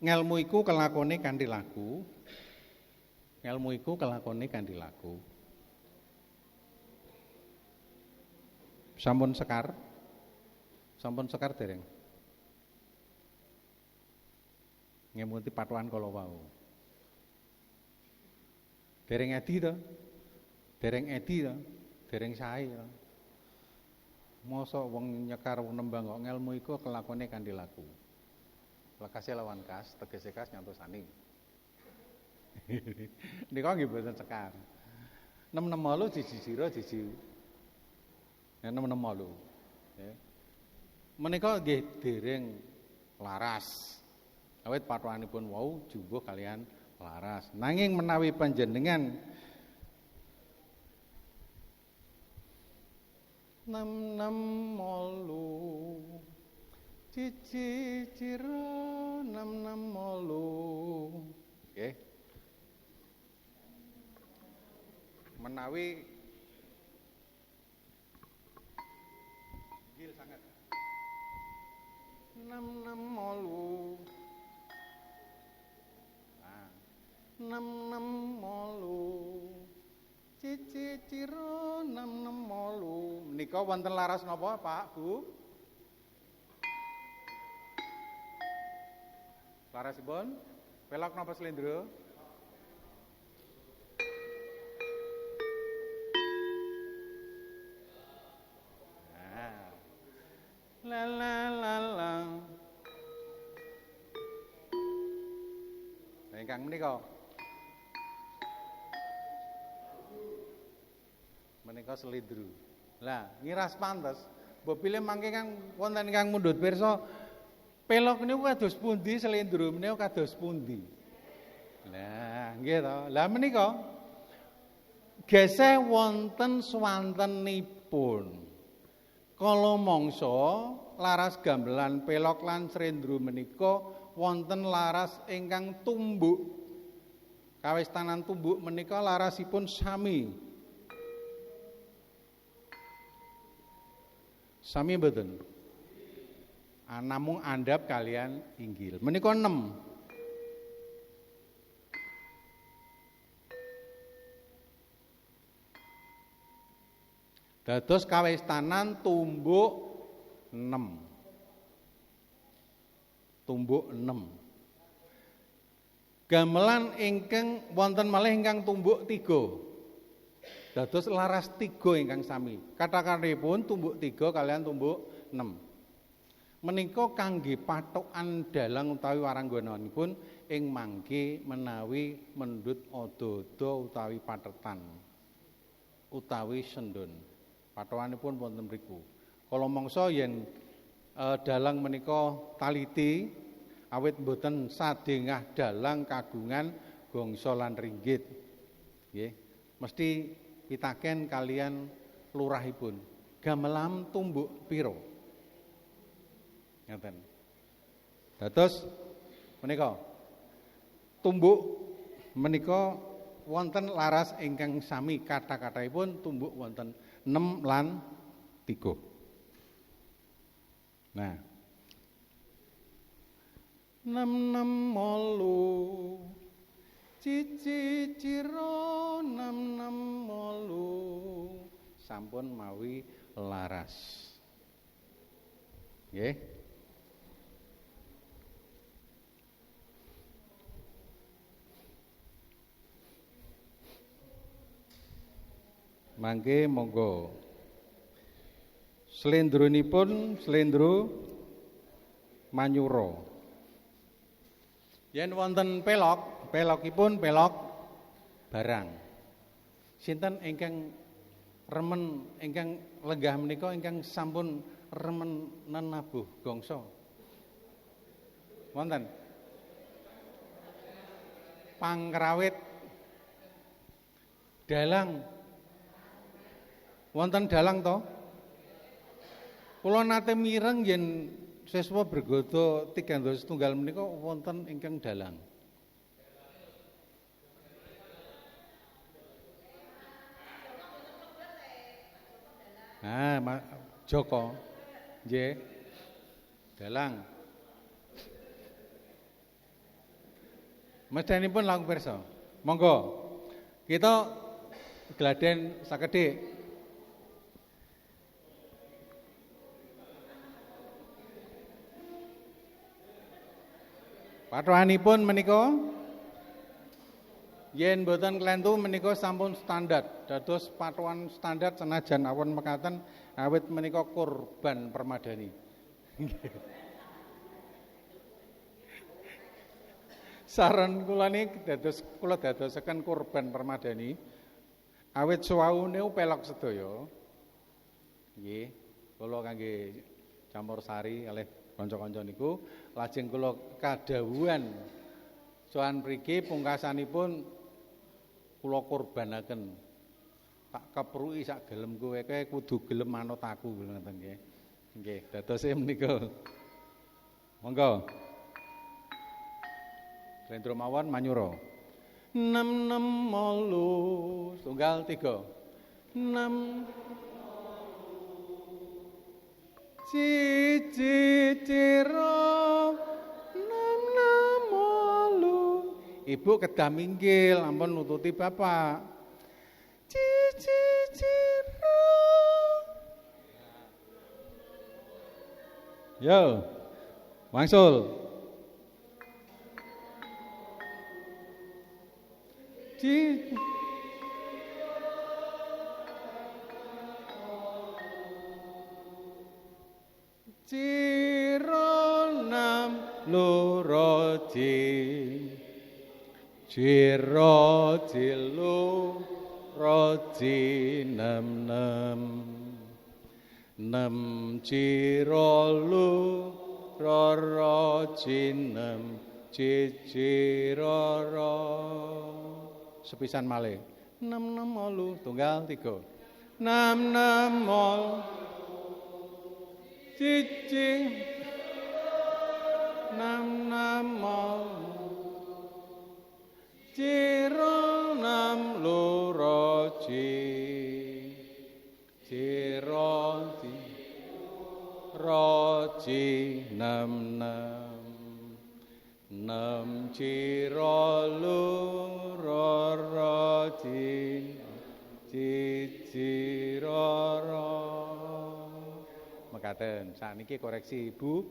ngelmu iku kelakone kanthi laku. Ngelmu iku kelakone kanthi laku. Sampun sekar? Sampun sekar dereng? Ngemuti patokan kala wau. Dereng edi to? Dereng edi to? Dereng sae to? Mosok wong nyekar wong nembang kok ngelmu iku kelakone kanthi laku. Lekase lawan kas, tegese kas nyantosani. Nika nggih boten sekar. 668 jiji sira jiji. Ya 668. Ya. Menika nggih dereng laras. Awit patokanipun wau jumbuh kalian laras. Nanging menawi panjenengan 668 cici cira 668 nggih menawi gil sangat 668 668 cici cira 668 menika wonten laras napa Pak Bu? Larasipun pelok napa slendro? Nah. La la la la. Ingkang menika. Menika slendro. Lah, ngiras pantes, mbok pilih mangke kang wonten ingkang mundhut pirsa pelok niku kados pundi slendro menika kados pundi. Lah, nggih to. Lah menika geseh wonten swantenipun. Kala mangsa laras gamelan pelok lan slendro menika wonten laras ingkang tumbuk. Kawistanan tumbuk menika larasipun sami. Sami mboten? Namung andhap kalian inggil. Menika 6. Dados kawistanan tumbuk 6. Tumbuk 6. Gamelan ingkang wonten malih ingkang tumbuk 3. Dados laras 3 ingkang sami. Kata-katanipun tumbuk 3 kalian tumbuk 6. Menika kangge patokan dalang utawi waranggonanipun ing mangke menawi mendut ada-ada utawi pathetan utawi sendhon. Patokanipun wonten mriku. Kala mangsa yen dalang menika taliti awit mboten sadengah dalang kagungan gongso lan ringgit. Nggih, mesti pitaken kalian lurahipun. Gamelan tumbuk pira? Ngaten. Dados menika tumbuk menika wonten laras ingkang sami kata-kataipun tumbuk wonten 6 lan 3. Nah. 668 cici cira 668 sampun mawi laras. Nggih. Mangke monggo slendronipun slendro Manyura. Yen wonten pelok, pelokipun pelok barang. Sinten ingkang remen ingkang lenggah menika ingkang sampun remen nenabuh gongso? Wonten? Pangrawit dalang. Wonten dalang to? Kula nate mireng yen siswa bergodo 3 setunggal menika wonten ingkang dalang. Nah, Joko. Nggih. Dalang. Medhanipun langkung pirsa. Monggo. Kita gladen sakedhik. Pathohanipun menika yen boten klentu menika sampun standar. Dados pathohan standar senajan awon mekaten awit menika kurban permadani. Saran kula niki kula dadosaken kurban permadani awit suwawune pelok sedaya. Nggih, kula kangge campur sari kalih kanca-kanca niku lajeng kula kadhawuhan sowan mriki pungkasanipun kula kurbanaken. Tak kepruki sak gelemku kowe kudu gelem manut aku ngoten nggih. Nggih, dadose menika. Monggo. Slendro mawon manyura. 6 6 8 tunggal 3. 6 Cici ciro 6 6 8. Ibu kedah minggil ampun nututi bapak. Cici ciro. Yo. Wangsul. Cironam luroji Ciro cilu roji nem nem nem cirolu roroji nem ciciroro sepisan malih 6 6 8 tunggal 3 6 6 8 cici 6 6 ciro 6 luroji ciro roji 6 6 6 ciro luroji ciciroro mekaten. Sakniki koreksi Ibu,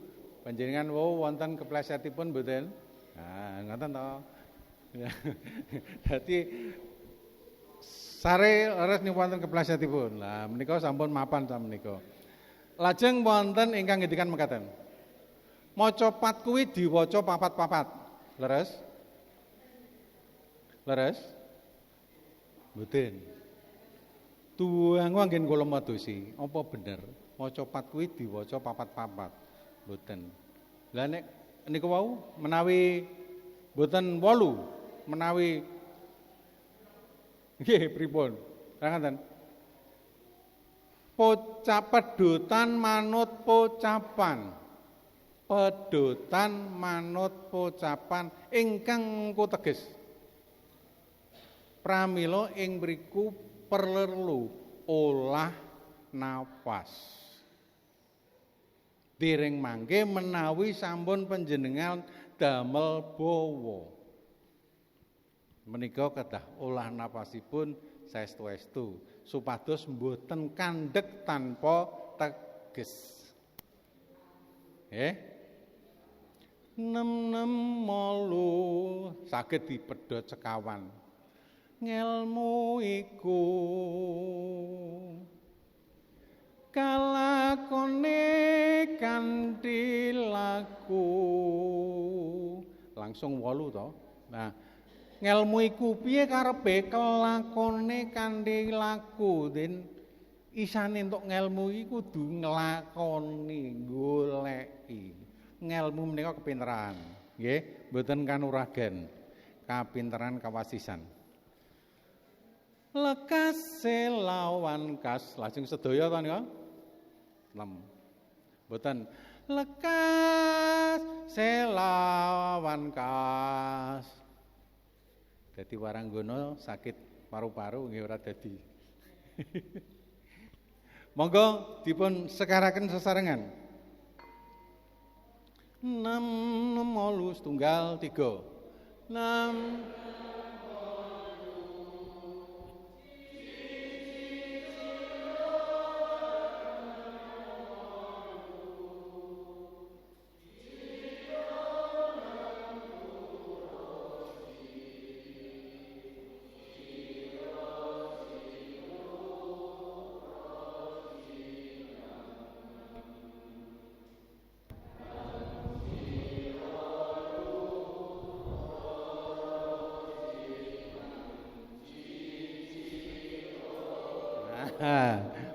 panjenengan wonten keplesetipun mboten? Nah, ngoten to. Dadi sare leres niku wonten keplesetipun. Lah menika sampun mapan ta menika. Lajeng wonten ingkang ngendikan mekaten. Maca pat kuwi diwaca papat-papat. Leres? Leres? Mboten. Tuang anggen kula madosi, apa bener? Maca pat kuwi diwaca papat-papat. Mboten. Lah nek niku wau menawi mboten 8, menawi nggih pripun? Rangaten. Pedutan manut pocapan. Pedutan manut pocapan ingkang kuteges. Pramila ing mriku perlu olah nafas. Dereng mangke menawi sampun panjenengan damel bawa. Menika kedah olah nafasipun saestu-estu supados mboten kandhek tanpa teges. Nggih. 6 6 8 saged dipedhot sekawan. Ngelmu iku kalakone kanthi laku. Langsung 8 to. Nah, ngelmu iku piye karepe kelakone kanthi laku. Den isane entuk ngelmu iku kudu nglakoni, goleki. Ngelmu menika kepinteran, nggih, mboten kanuragan. Kapinteran kawasisan. Lekas lawan kas, lajeng sedaya to nika. 6. Mboten lekas lawan kas. Dadi waranggana sakit paru-paru nggih ora dadi. Monggo dipun sekaraken sesarengan. 6 6 8 tunggal 3. 6 Nam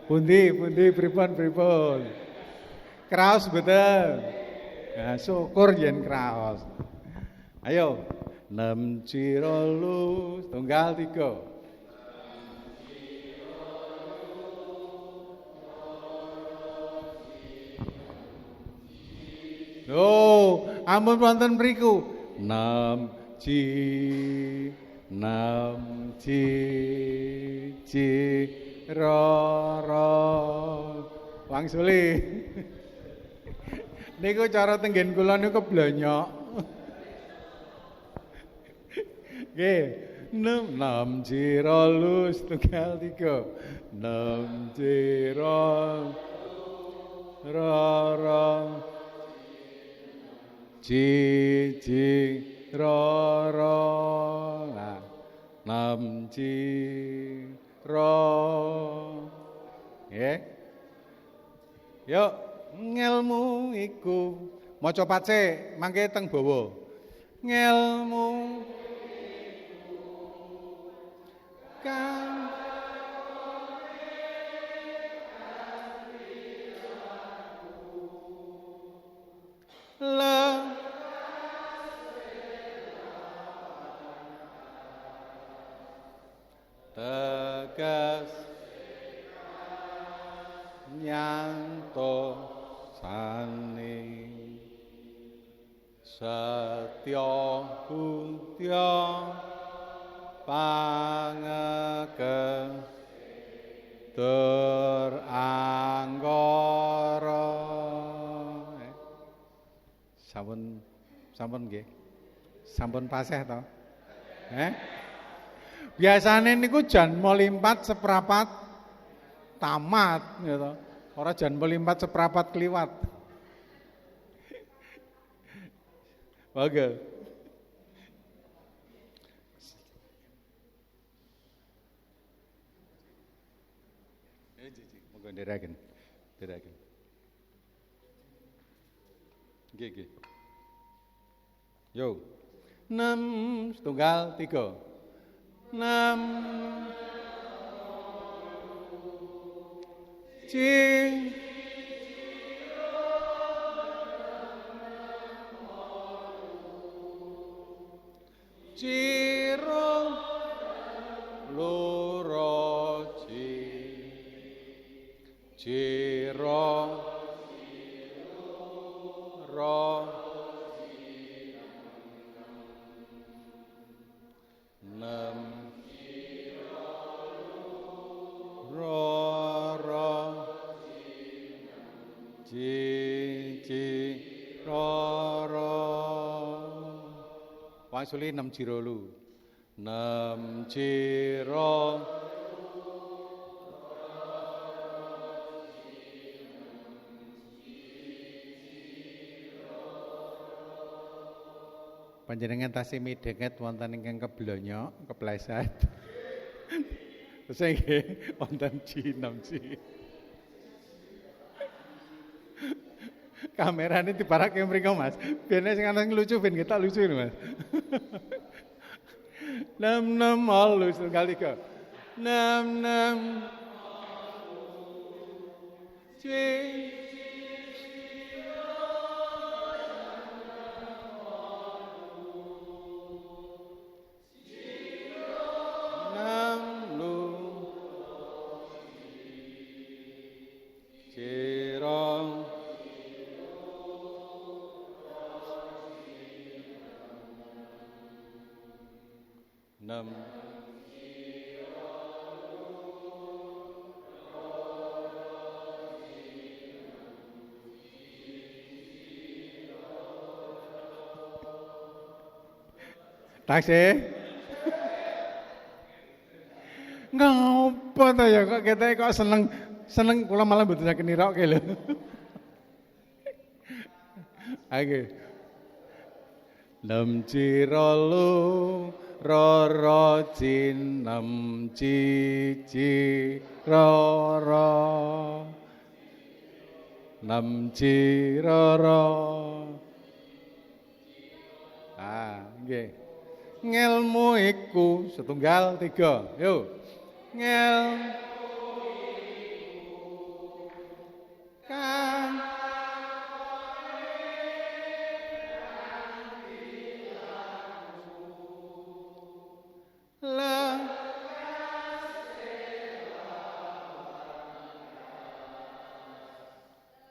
pundi pripun. Kraos betul. Nah, syukur yen kraos. Ayo, 6 Cirolu tunggal 3. Oh, ampun wonten mriku. 6 ro wangsuli. Niku cara tenggen kula niku blonyok. Nggih, 6 Cirolu tunggal 3. 6 Cirolu ro ro nah 6 ro nggih yuk ngelmu iku maca pace mangke teng bawa ngelmu kan tegas nyanto sani setya hutya pangeke teranggara sampun nggih sampun paseh to biasane niku jan melimpat seprapat tamat gitu. Ora jan melimpat seprapat kliwat. Bagus. Monggo nderaken. Nggih. Yo. 6 setunggal 3. 6 Ciro loro Ciro ro 6 Wangsuli 6 Cirolu 6 Ciro panjenengan tasih midhanget wonten ingkang keblonyok kepleset terus nggih wonten G6 kamerane diparake mriko Mas. Bene sing ana lucu ben ketok lucu lho Mas. 6 halus kali 3. 6 Taksih. Ngopo to ya kok ketoke kok seneng kula malah mboten saged nirokke lho. Oke. Nem cirolu roro cinem cici roro nem ciroro. Nggih. Ngelmu iku setunggal tiga. Yo. Ngelmu iku kang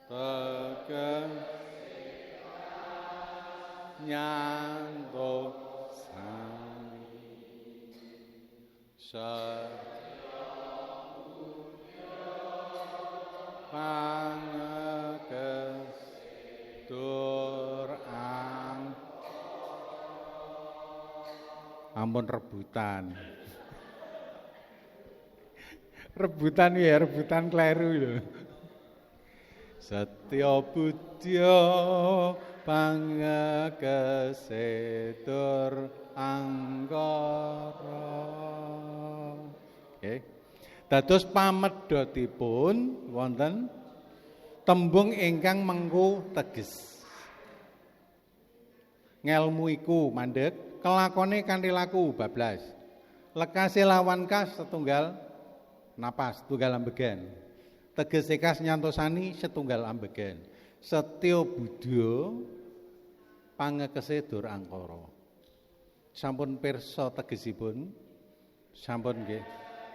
tekan nyanto sami pangekes durang ampun rebutan ya rebutan kleru lho. Setya budya pangekese dur angkara. Nggih. Dados pamedhotipun wonten tembung ingkang mengku teges. Ngelmu iku mandeg, kelakone kanthi laku bablas. Lekase lawan kas setunggal napas, tunggal ambegan. Tegese kas nyantosani setunggal ambegan. Setya budya pangekese dur angkara. Sampun pirsa tegesipun? Sampun nggih.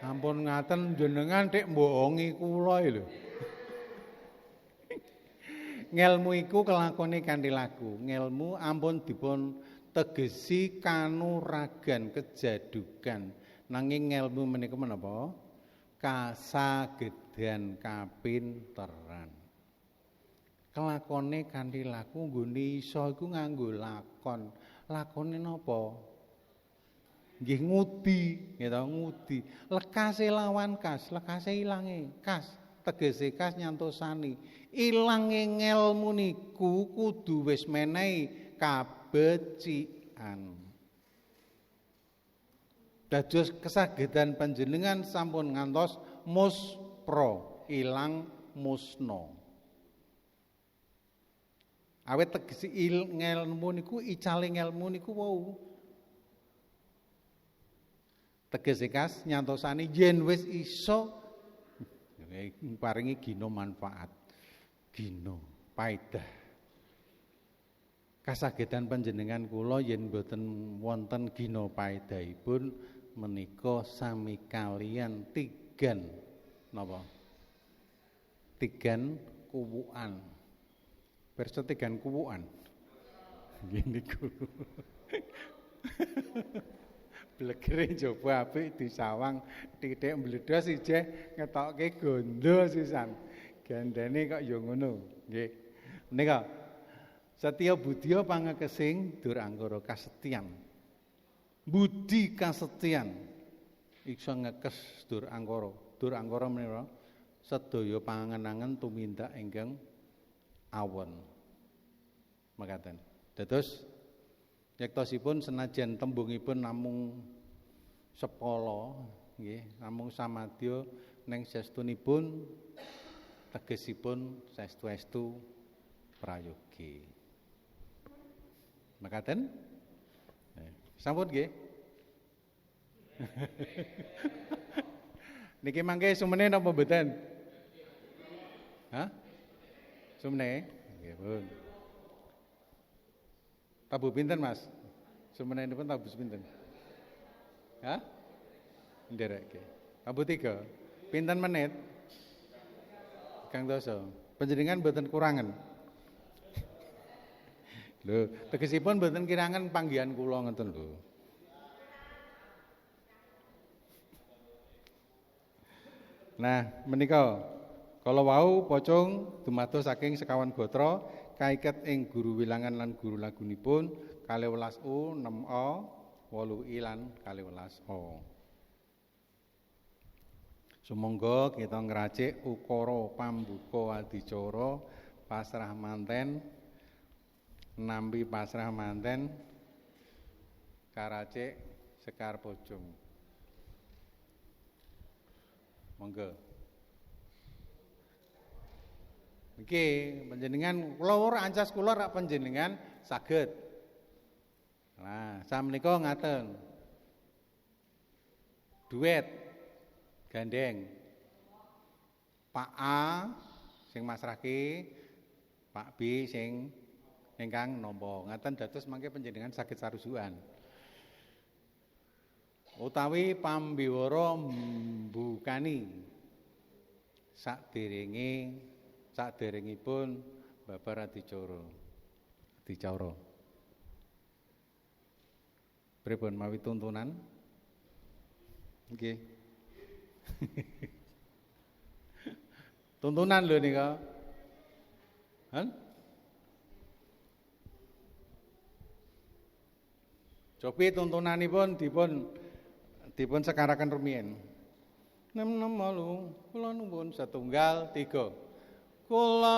Ampun ngaten jenengan tek mbohongi kula lho. Ngelmu iku kelakone kanthi laku. Ngelmu ampun dipun tegesi kanuragan kejadukan. Nanging ngelmu menika menapa? Kasagedan kapinteran. Kelakone kanthi laku nggone iso iku nganggo lakon. Lakone napa? Nggih ngudi, gitu, ngudi. Lekase lawan kas, lekase ilange kas, tegese kas nyantosani. Ilange ngelmu niku kudu wis menehi kabecikan. Dados kesagedan panjenengan sampun ngantos muspra, ilang musna. Awet tegese ngelmu niku icale ngelmu niku wau. Tegese kas nyantosani yen wis iso paringi gina manfaat, gina paedah. Kasagedan panjenengan kula yen boten wonten gina paedahipun menika sami kaliyan tigan napa? Tigan kuwukan. Pirsa tigan kuwukan. Nggih niku. Blegere njaba apik disawang titik mbledhos ijeh ngetokke gondo sisan. Gandane kok ya ngono, nggih. Menika setya budya pangekesing dur anggara kasetyan. Budi kasetyan iso ngekes dur anggara. Dur anggara menika sedaya pangangen-angen tumindak ingkang awon. Mekaten. Dados yektosipun senajan tembungipun namung sepala nggih, namung samadya ning sestunipun tegesipun saestu-estu prayogi. Mekaten? Sampun nggih. Niki mangke sumene napa mboten? Hah? Sumene? Nggih, pun. Tabu pinten, Mas? Sumenenipun tabu pinten? Hah? Ndereke. Tabu 3. Pinten menit? Kang Doso. Panjenengan mboten kurangan. Lho, tegesipun mboten kirangan panggihan kula ngoten lho. Nah, menika kala wau pocong dumados saking sekawan gotra kaiket ing guru wilangan lan guru lagunipun 12U 6A 8I lan 12O. Sumangga kita ngracik ukara pambuka adicara pasrah manten nampi pasrah manten karacik Sekar Bojong. Monggo. Niki panjenengan kula ora ancas kula rak panjenengan saged. Nah, sakmenika ngaten. Duet gandeng. Pak A sing masrahke, Pak B sing ingkang nampa. Ngaten dados mangke panjenengan saged sarujukan. Utawi pambiwara mbukani saderengipun babar adicara. Pripun mawi tuntunan? Nggih. Tuntunan lho nika. Han? Cobi tuntunanipun dipun sekaraken rumiyin. 6 kula nuwun 1 3. Kula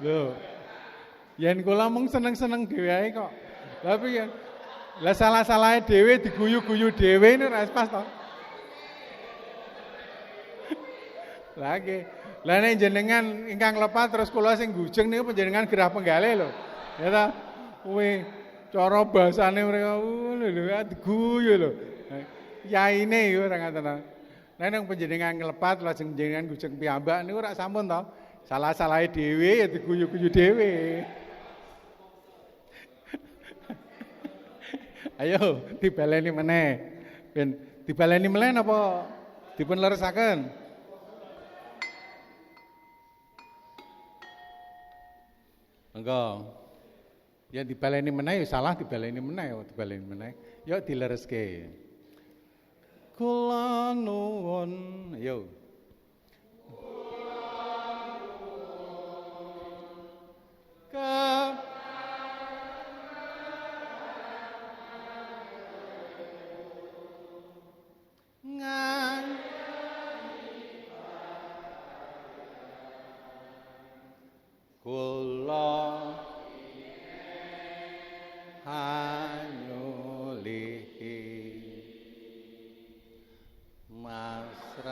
lho, yen kula mung seneng-seneng dhewe ae kok. Tapi yen lah salah-salahe dhewe diguyu-guyu dhewe ini ora pas to. Lah nggih. Lah nek jenengan ingkang lepat terus kula sing gujeng niku panjenengan gerah penggalih lho. Ya ta? Kuwi cara basane mereka lho diguyu lho. Yaine iku ora ngaten to. Lah nek panjenengan nglepat lajeng jenengan gujeng piyambak niku ora sampun to. Salah-salahe dhewe ya diguyu-guyu dhewe. Ayo dibaleni meneh. Ben dibaleni meneh napa dipun leresaken? Monggo. Ya dibaleni meneh ya salah dibaleni meneh, dibaleni meneh. Ya dilereske. Kula nuwun, ayo. Kula hanyulihi masrahaken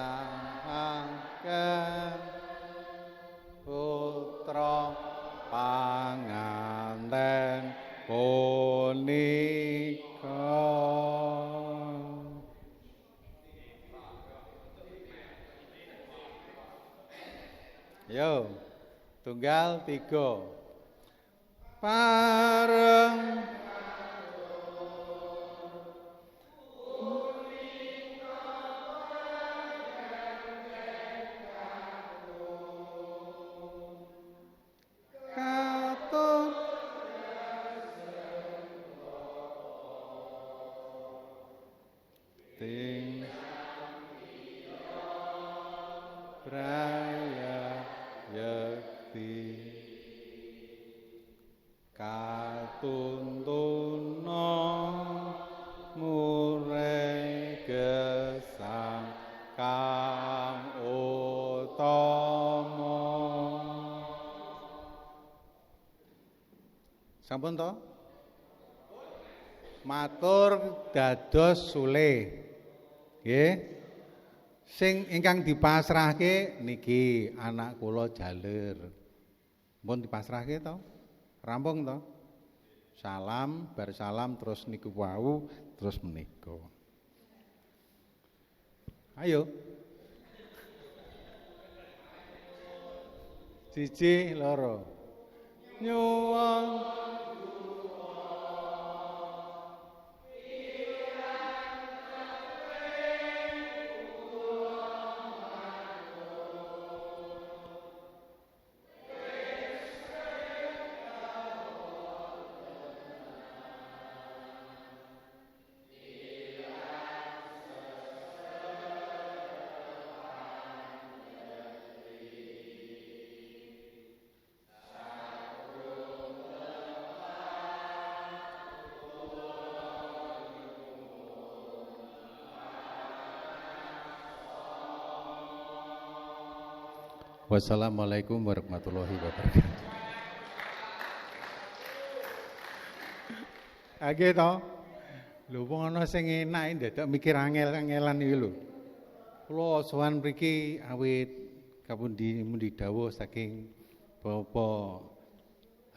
putra panganten punika. Yo, 1 3. Pareng katut ting praya yakti katuntuna mureh gesang kang utama. Sampun to? Matur dados sule. Nggih. Sing ingkang dipasrahke niki anak kula jaler. Mumpun dipasrahke to? Rampung to? Salam, bar salam terus niku wau terus menika. Ayo. Siji, loro. Nyuwun Wassalamualaikum warahmatullahi wabarakatuh. Age to. Lho wong ana sing enak ndadak mikir angel-angelan iki lho. Kula sowan mriki awit kapundi dawuh saking Bapak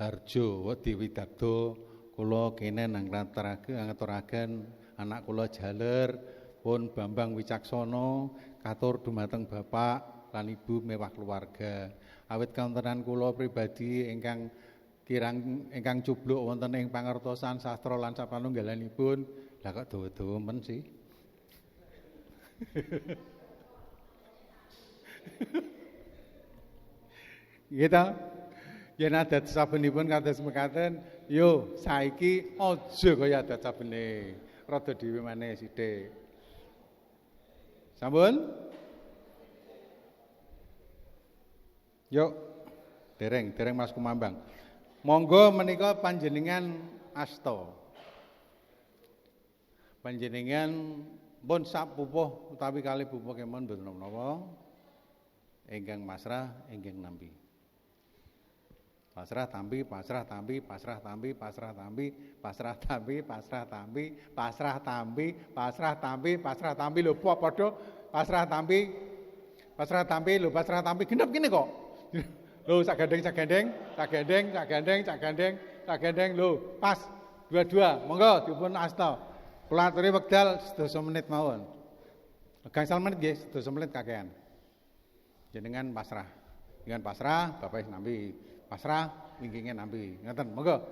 Harjo Dewi Dagdo kula kene ngaturaken anak kula jaler pun Bambang Wicaksana katur dumateng Bapak lan Ibu mewah keluarga. Awit kawontenan kula pribadi ingkang cubluk wonten ing pangertosan sastra lan sapanunggalanipun, lah kok dawa-dawa men sih. Gitu. Yen adat sabenipun kados mekaten, yo saiki aja kaya adat sabene. Rada dhewe maneh sithik. Sampun? Yuk, dereng Mas Kumambang. Monggo menika panjenengan asta. Panjenengan pun sapupuh utawi kalih pupuh kemawon mboten napa-napa. Ingkang masrah, ingkang nampi. Pasrah tampi, pasrah tampi, pasrah tampi, pasrah tampi, pasrah tampi, pasrah tampi, pasrah tampi, pasrah tampi, pasrah tampi lho padha pasrah tampi. Pasrah tampi lho, pasrah tampi genep kene kok. Lho sak gandeng lho pas dua-dua monggo dipun asta kula aturi wekdal 10 menit mawon gangsal menit nggih 10 menit kakean jenengan pasrah dengan pasrah bapak nampi pasrah wingkinge nampi ngoten monggo